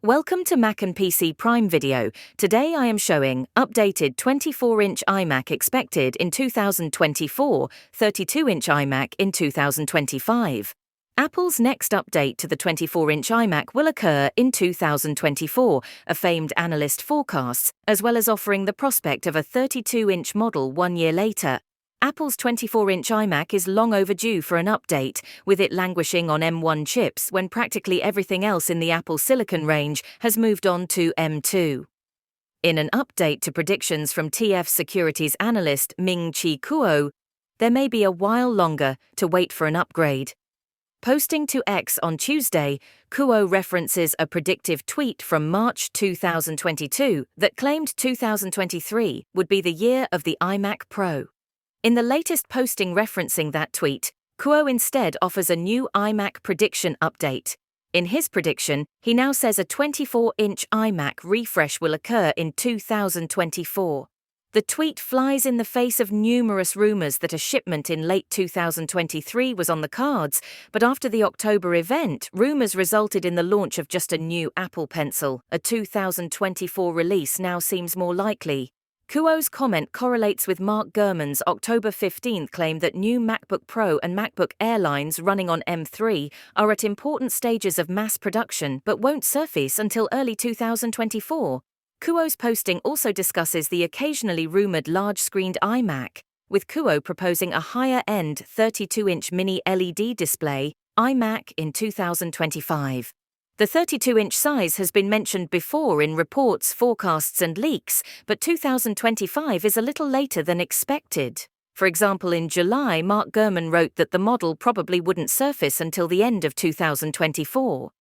Welcome to Mac and PC Prime Video. Today I am showing updated 24-inch iMac expected in 2024, 32-inch iMac in 2025. Apple's next update to the 24-inch iMac will occur in 2024, a famed analyst forecasts, as well as offering the prospect of a 32-inch model 1 year later. Apple's 24-inch iMac is long overdue for an update, with it languishing on M1 chips when practically everything else in the Apple Silicon range has moved on to M2. In an update to predictions from TF Securities analyst Ming-Chi Kuo, there may be a while longer to wait for an upgrade. Posting to X on Tuesday, Kuo references a predictive tweet from March 2022 that claimed 2023 would be the year of the iMac Pro. In the latest posting referencing that tweet, Kuo instead offers a new iMac prediction update. In his prediction, he now says a 24-inch iMac refresh will occur in 2024. The tweet flies in the face of numerous rumors that a shipment in late 2023 was on the cards, but after the October event, rumors resulted in the launch of just a new Apple Pencil. A 2024 release now seems more likely. Kuo's comment correlates with Mark Gurman's October 15 claim that new MacBook Pro and MacBook Air lines running on M3 are at important stages of mass production but won't surface until early 2024. Kuo's posting also discusses the occasionally rumored large-screened iMac, with Kuo proposing a higher-end 32-inch mini LED display iMac in 2025. The 32-inch size has been mentioned before in reports, forecasts, and leaks, but 2025 is a little later than expected. For example, in July, Mark Gurman wrote that the model probably wouldn't surface until the end of 2024.